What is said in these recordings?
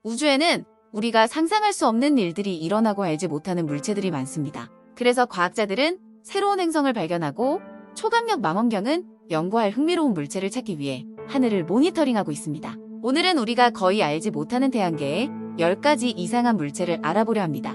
우주에는 우리가 상상할 수 없는 일들이 일어나고 알지 못하는 물체들이 많습니다. 그래서 과학자들은 새로운 행성을 발견하고 초강력 망원경은 연구할 흥미로운 물체를 찾기 위해 하늘을 모니터링하고 있습니다. 오늘은 우리가 거의 알지 못하는 태양계의 10가지 이상한 물체를 알아보려 합니다.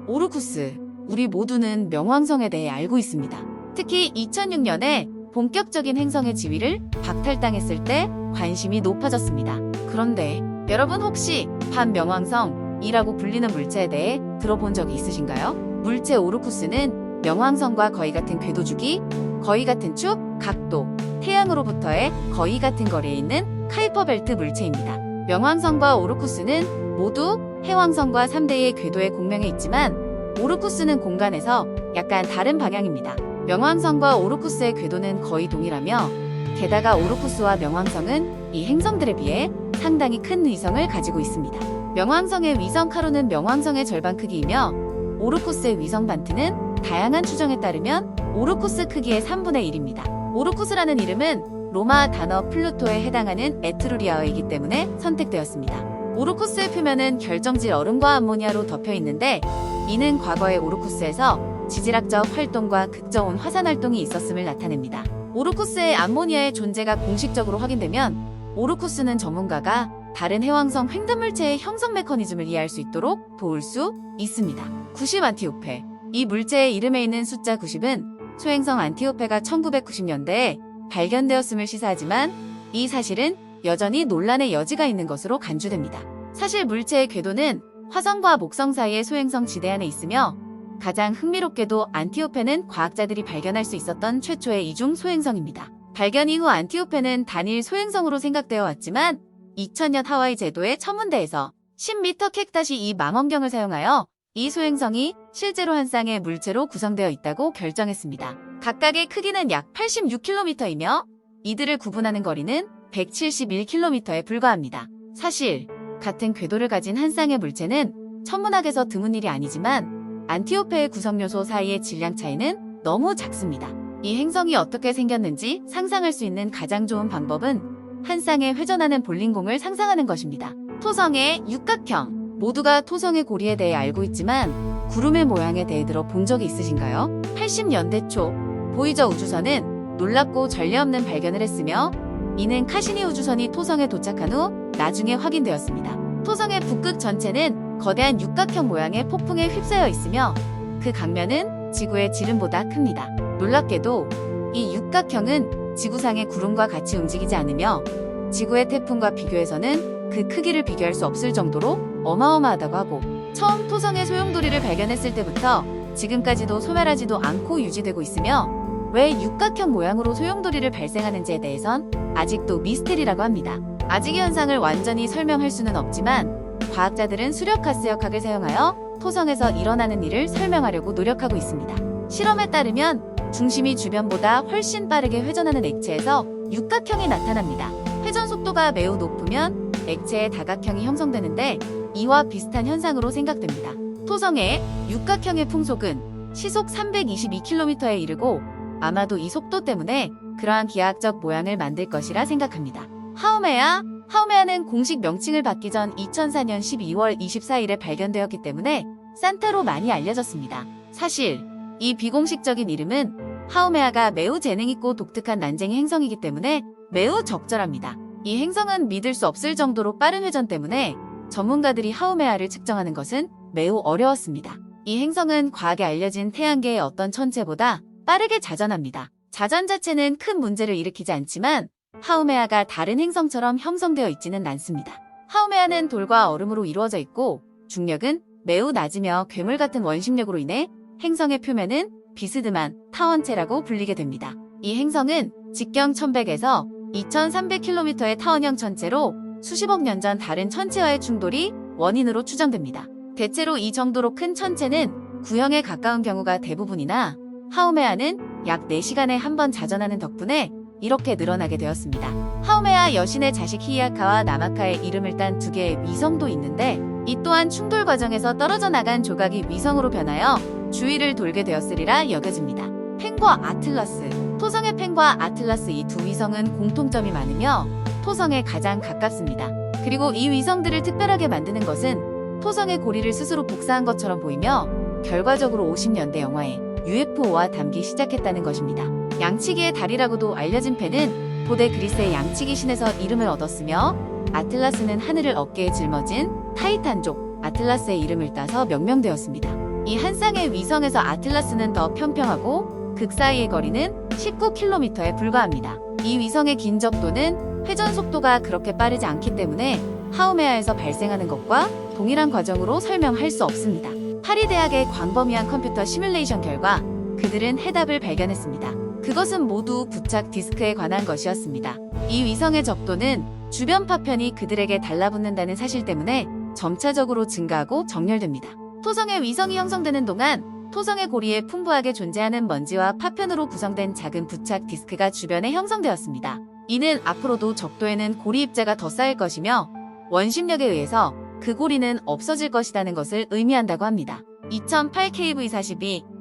오르쿠스. 우리 모두는 명왕성에 대해 알고 있습니다. 특히 2006년에 본격적인 행성의 지위를 박탈당했을 때 관심이 높아졌습니다. 그런데 여러분 혹시 반명왕성이라고 불리는 물체에 대해 들어본 적이 있으신가요? 물체 오르쿠스는 명왕성과 거의 같은 궤도 주기, 거의 같은 축, 각도, 태양으로부터의 거의 같은 거리에 있는 카이퍼 벨트 물체입니다. 명왕성과 오르쿠스는 모두 해왕성과 3대의 궤도의 공명에 있지만 오르쿠스는 공간에서 약간 다른 방향입니다. 명왕성과 오르쿠스의 궤도는 거의 동일하며 게다가 오르쿠스와 명왕성은 이 행성들에 비해 상당히 큰 위성을 가지고 있습니다. 명왕성의 위성 카로는 명왕성의 절반 크기이며 오르쿠스의 위성 반트는 다양한 추정에 따르면 오르쿠스 크기의 3분의 1입니다. 오르쿠스라는 이름은 로마 단어 플루토에 해당하는 에트루리아어이기 때문에 선택되었습니다. 오르쿠스의 표면은 결정질 얼음과 암모니아로 덮여 있는데 이는 과거의 오르쿠스에서 지질학적 활동과 극저온 화산 활동이 있었음을 나타냅니다. 오르쿠스의 암모니아의 존재가 공식적으로 확인되면 오르쿠스는 전문가가 다른 해왕성 횡단물체의 형성 메커니즘을 이해할 수 있도록 도울 수 있습니다. 90 안티오페. 이 물체의 이름에 있는 숫자 90은 소행성 안티오페가 1990년대에 발견되었음을 시사하지만 이 사실은 여전히 논란의 여지가 있는 것으로 간주됩니다. 사실 물체의 궤도는 화성과 목성 사이의 소행성 지대 안에 있으며 가장 흥미롭게도 안티오페는 과학자들이 발견할 수 있었던 최초의 이중 소행성입니다. 발견 이후 안티오페는 단일 소행성으로 생각되어 왔지만 2000년 하와이 제도의 천문대에서 10m 캑-2 망원경을 사용하여 이 소행성이 실제로 한 쌍의 물체로 구성되어 있다고 결정했습니다. 각각의 크기는 약 86km이며 이들을 구분하는 거리는 171km에 불과합니다. 사실 같은 궤도를 가진 한 쌍의 물체는 천문학에서 드문 일이 아니지만 안티오페의 구성요소 사이의 질량 차이는 너무 작습니다. 이 행성이 어떻게 생겼는지 상상할 수 있는 가장 좋은 방법은 한 쌍의 회전하는 볼링공을 상상하는 것입니다. 토성의 육각형. 모두가 토성의 고리에 대해 알고 있지만 구름의 모양에 대해 들어본 적이 있으신가요? 80년대 초 보이저 우주선은 놀랍고 전례 없는 발견을 했으며 이는 카시니 우주선이 토성에 도착한 후 나중에 확인되었습니다. 토성의 북극 전체는 거대한 육각형 모양의 폭풍에 휩싸여 있으며 그 강면은 지구의 지름보다 큽니다. 놀랍게도 이 육각형은 지구상의 구름과 같이 움직이지 않으며 지구의 태풍과 비교해서는 그 크기를 비교할 수 없을 정도로 어마어마하다고 하고 처음 토성의 소용돌이를 발견했을 때부터 지금까지도 소멸하지도 않고 유지되고 있으며 왜 육각형 모양으로 소용돌이를 발생하는지에 대해선 아직도 미스테리라고 합니다. 아직 이 현상을 완전히 설명할 수는 없지만 과학자들은 수력가스역학을 사용하여 토성에서 일어나는 일을 설명하려고 노력하고 있습니다. 실험에 따르면 중심이 주변보다 훨씬 빠르게 회전하는 액체에서 육각형이 나타납니다. 회전 속도가 매우 높으면 액체의 다각형이 형성되는데 이와 비슷한 현상으로 생각됩니다. 토성의 육각형의 풍속은 시속 322km에 이르고 아마도 이 속도 때문에 그러한 기하학적 모양을 만들 것이라 생각합니다. 하우메아. 하우메아는 공식 명칭을 받기 전 2004년 12월 24일에 발견되었기 때문에 산타로 많이 알려졌습니다. 사실 이 비공식적인 이름은 하우메아가 매우 재능있고 독특한 난쟁이 행성이기 때문에 매우 적절합니다. 이 행성은 믿을 수 없을 정도로 빠른 회전 때문에 전문가들이 하우메아를 측정하는 것은 매우 어려웠습니다. 이 행성은 과학에 알려진 태양계의 어떤 천체보다 빠르게 자전합니다. 자전 자체는 큰 문제를 일으키지 않지만 하우메아가 다른 행성처럼 형성되어 있지는 않습니다. 하우메아는 돌과 얼음으로 이루어져 있고 중력은 매우 낮으며 괴물 같은 원심력으로 인해 행성의 표면은 비스듬한 타원체라고 불리게 됩니다. 이 행성은 직경 1100에서 2300km의 타원형 천체로 수십억 년 전 다른 천체와의 충돌이 원인으로 추정됩니다. 대체로 이 정도로 큰 천체는 구형에 가까운 경우가 대부분이나 하우메아는 약 4시간에 한 번 자전하는 덕분에 이렇게 늘어나게 되었습니다. 하우메아 여신의 자식 히이아카와 나마카의 이름을 딴 2개의 위성도 있는데 이 또한 충돌 과정에서 떨어져 나간 조각이 위성으로 변하여 주위를 돌게 되었으리라 여겨집니다. 팽과 아틀러스. 토성의 펜과 아틀라스 이 두 위성은 공통점이 많으며 토성에 가장 가깝습니다. 그리고 이 위성들을 특별하게 만드는 것은 토성의 고리를 스스로 복사한 것처럼 보이며 결과적으로 50년대 영화에 UFO와 담기 시작했다는 것입니다. 양치기의 달이라고도 알려진 펜은 고대 그리스의 양치기 신에서 이름을 얻었으며 아틀라스는 하늘을 어깨에 짊어진 타이탄족 아틀라스의 이름을 따서 명명되었습니다. 이 한 쌍의 위성에서 아틀라스는 더 평평하고 극 사이의 거리는 19km에 불과합니다. 이 위성의 긴 적도는 회전 속도가 그렇게 빠르지 않기 때문에 하우메아에서 발생하는 것과 동일한 과정으로 설명할 수 없습니다. 파리 대학의 광범위한 컴퓨터 시뮬레이션 결과 그들은 해답을 발견했습니다. 그것은 모두 부착 디스크에 관한 것이었습니다. 이 위성의 적도는 주변 파편이 그들에게 달라붙는다는 사실 때문에 점차적으로 증가하고 정렬됩니다. 토성의 위성이 형성되는 동안 토성의 고리에 풍부하게 존재하는 먼지와 파편으로 구성된 작은 부착 디스크가 주변에 형성되었습니다. 이는 앞으로도 적도에는 고리 입자가 더 쌓일 것이며 원심력에 의해서 그 고리는 없어질 것이라는 것을 의미한다고 합니다.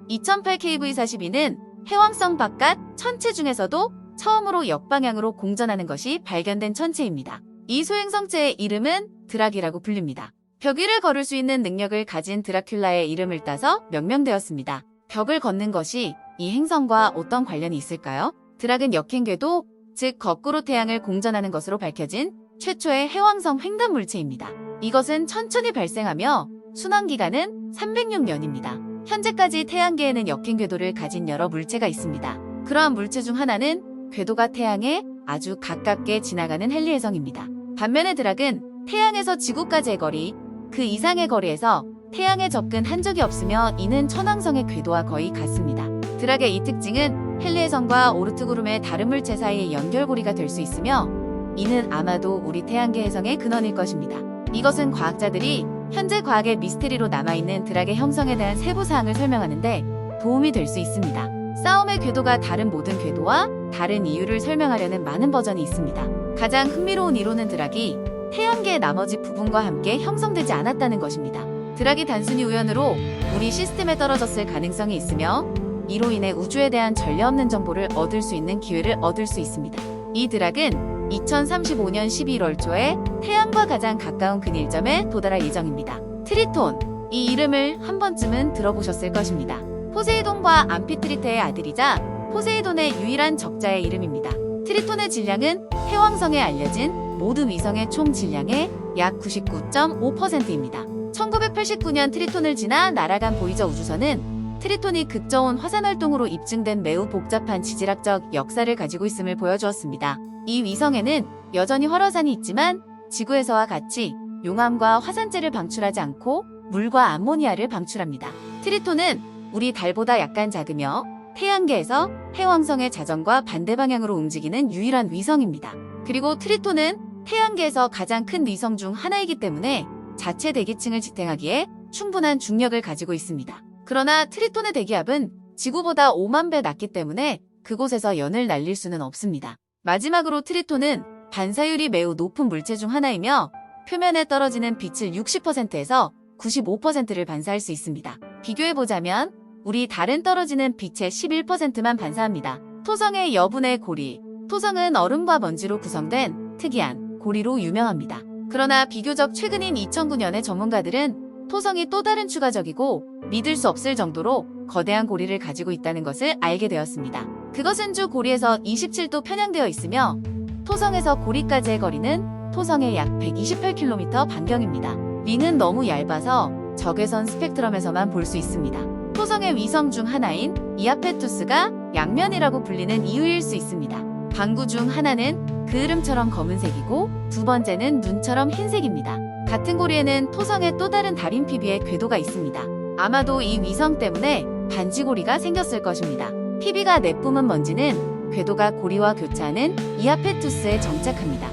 2008KV42는 해왕성 바깥 천체 중에서도 처음으로 역방향으로 공전하는 것이 발견된 천체입니다. 이 소행성체의 이름은 드락이라고 불립니다. 벽 위를 걸을 수 있는 능력을 가진 드라큘라의 이름을 따서 명명되었습니다. 벽을 걷는 것이 이 행성과 어떤 관련이 있을까요? 드락은 역행궤도, 즉 거꾸로 태양을 공전하는 것으로 밝혀진 최초의 해왕성 횡단 물체입니다. 이것은 천천히 발생하며 순환기간은 306년입니다. 현재까지 태양계에는 역행궤도를 가진 여러 물체가 있습니다. 그러한 물체 중 하나는 궤도가 태양에 아주 가깝게 지나가는 헨리해성입니다. 반면에 드락은 태양에서 지구까지의 거리, 그 이상의 거리에서 태양에 접근한 적이 없으며 이는 천왕성의 궤도와 거의 같습니다. 드락의 이 특징은 헨리해성과 오르트구름의 다른 물체 사이의 연결고리가 될 수 있으며 이는 아마도 우리 태양계 해성의 근원일 것입니다. 이것은 과학자들이 현재 과학의 미스테리로 남아있는 드락의 형성에 대한 세부 사항을 설명하는데 도움이 될 수 있습니다. 싸움의 궤도가 다른 모든 궤도와 다른 이유를 설명하려는 많은 버전이 있습니다. 가장 흥미로운 이론은 드락이 태양계의 나머지 부분과 함께 형성되지 않았다는 것입니다. 드락이 단순히 우연으로 우리 시스템에 떨어졌을 가능성이 있으며 이로 인해 우주에 대한 전례 없는 정보를 얻을 수 있는 기회를 얻을 수 있습니다. 이 드락은 2035년 12월 초에 태양과 가장 가까운 근일점에 도달할 예정입니다. 트리톤, 이 이름을 한 번쯤은 들어보셨을 것입니다. 포세이돈과 암피트리테의 아들이자 포세이돈의 유일한 적자의 이름입니다. 트리톤의 질량은 해왕성에 알려진 모든 위성의 총 질량의 약 99.5%입니다. 1989년 트리톤을 지나 날아간 보이저 우주선은 트리톤이 극저온 화산 활동으로 입증된 매우 복잡한 지질학적 역사를 가지고 있음을 보여주었습니다. 이 위성에는 여전히 활화산이 있지만 지구에서와 같이 용암과 화산재를 방출하지 않고 물과 암모니아를 방출합니다. 트리톤은 우리 달보다 약간 작으며 태양계에서 해왕성의 자전과 반대 방향으로 움직이는 유일한 위성입니다. 그리고 트리톤은 태양계에서 가장 큰 위성 중 하나이기 때문에 자체 대기층을 지탱하기에 충분한 중력을 가지고 있습니다. 그러나 트리톤의 대기압은 지구보다 5만 배 낮기 때문에 그곳에서 연을 날릴 수는 없습니다. 마지막으로 트리톤은 반사율이 매우 높은 물체 중 하나이며 표면에 떨어지는 빛을 60%에서 95%를 반사할 수 있습니다. 비교해보자면 우리 달은 떨어지는 빛의 11%만 반사합니다. 토성의 여분의 고리. 토성은 얼음과 먼지로 구성된 특이한 고리로 유명합니다. 그러나 비교적 최근인 2009년에 전문가들은 토성이 또 다른 추가적이고 믿을 수 없을 정도로 거대한 고리를 가지고 있다는 것을 알게 되었습니다. 그것은 주 고리에서 27도 편향되어 있으며 토성에서 고리까지의 거리는 토성의 약 128km 반경입니다. 링은 너무 얇아서 적외선 스펙트럼에서만 볼 수 있습니다. 토성의 위성 중 하나인 이아페투스가 양면이라고 불리는 이유일 수 있습니다. 방구 중 하나는 그을음처럼 검은색이고 두 번째는 눈처럼 흰색입니다. 같은 고리에는 토성의 또 다른 달인 피비의 궤도가 있습니다. 아마도 이 위성 때문에 반지고리가 생겼을 것입니다. 피비가 내뿜은 먼지는 궤도가 고리와 교차하는 이아페투스에 정착합니다.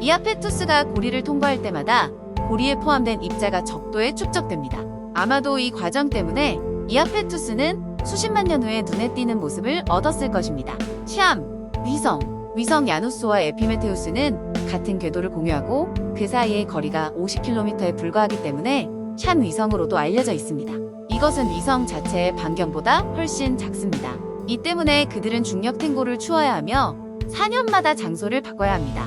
이아페투스가 고리를 통과할 때마다 고리에 포함된 입자가 적도에 축적됩니다. 아마도 이 과정 때문에 이아페투스는 수십만 년 후에 눈에 띄는 모습을 얻었을 것입니다. 샴, 위성 야누스와 에피메테우스는 같은 궤도를 공유하고 그 사이의 거리가 50km에 불과하기 때문에 샴 위성으로도 알려져 있습니다. 이것은 위성 자체의 반경보다 훨씬 작습니다. 이 때문에 그들은 중력 탱고를 추워야 하며 4년마다 장소를 바꿔야 합니다.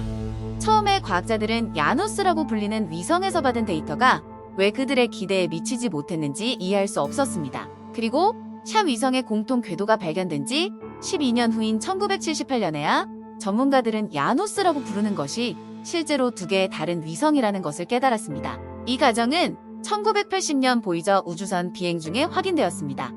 처음에 과학자들은 야누스라고 불리는 위성에서 받은 데이터가 왜 그들의 기대에 미치지 못했는지 이해할 수 없었습니다. 그리고 샤 위성의 공통 궤도가 발견된 지 12년 후인 1978년에야 전문가들은 야누스라고 부르는 것이 실제로 두 개의 다른 위성이라는 것을 깨달았습니다. 이 과정은 1980년 보이저 우주선 비행 중에 확인되었습니다.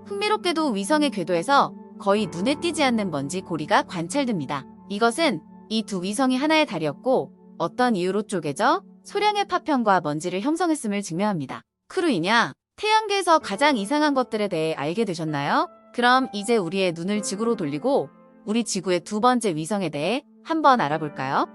흥미롭게도 위성의 궤도에서 거의 눈에 띄지 않는 먼지 고리가 관찰됩니다. 이것은 이 두 위성이 하나의 달이었고 어떤 이유로 쪼개져 소량의 파편과 먼지를 형성했음을 증명합니다. 크루이냐? 태양계에서 가장 이상한 것들에 대해 알게 되셨나요? 그럼 이제 우리의 눈을 지구로 돌리고 우리 지구의 두 번째 위성에 대해 한번 알아볼까요?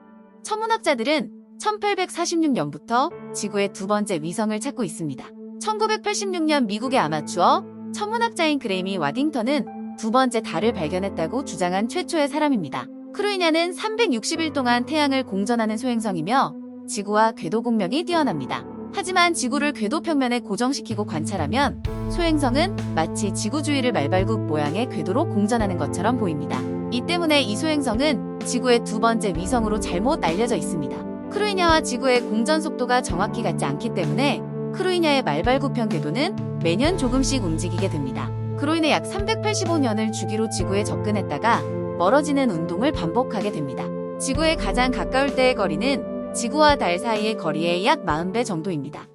천문학자들은 1846년부터 지구의 두 번째 위성을 찾고 있습니다. 1986년 미국의 아마추어 천문학자인 그레이미 와딩턴은 두 번째 달을 발견했다고 주장한 최초의 사람입니다. 크루이냐는 360일 동안 태양을 공전하는 소행성이며 지구와 궤도 공명이 뛰어납니다. 하지만 지구를 궤도 평면에 고정시키고 관찰하면 소행성은 마치 지구 주위를 말발굽 모양의 궤도로 공전하는 것처럼 보입니다. 이 때문에 이 소행성은 지구의 두 번째 위성으로 잘못 알려져 있습니다. 크루이냐와 지구의 공전 속도가 정확히 같지 않기 때문에 크루이냐의 말발굽형 궤도는 매년 조금씩 움직이게 됩니다. 그로 인해 약 385년을 주기로 지구에 접근했다가 멀어지는 운동을 반복하게 됩니다. 지구에 가장 가까울 때의 거리는 지구와 달 사이의 거리의 약 40배 정도입니다.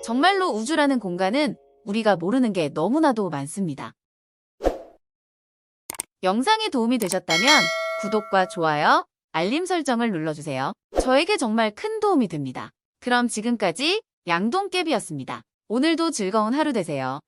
정말로 우주라는 공간은 우리가 모르는 게 너무나도 많습니다. 영상이 도움이 되셨다면 구독과 좋아요, 알림 설정을 눌러주세요. 저에게 정말 큰 도움이 됩니다. 그럼 지금까지 양동깨비였습니다. 오늘도 즐거운 하루 되세요.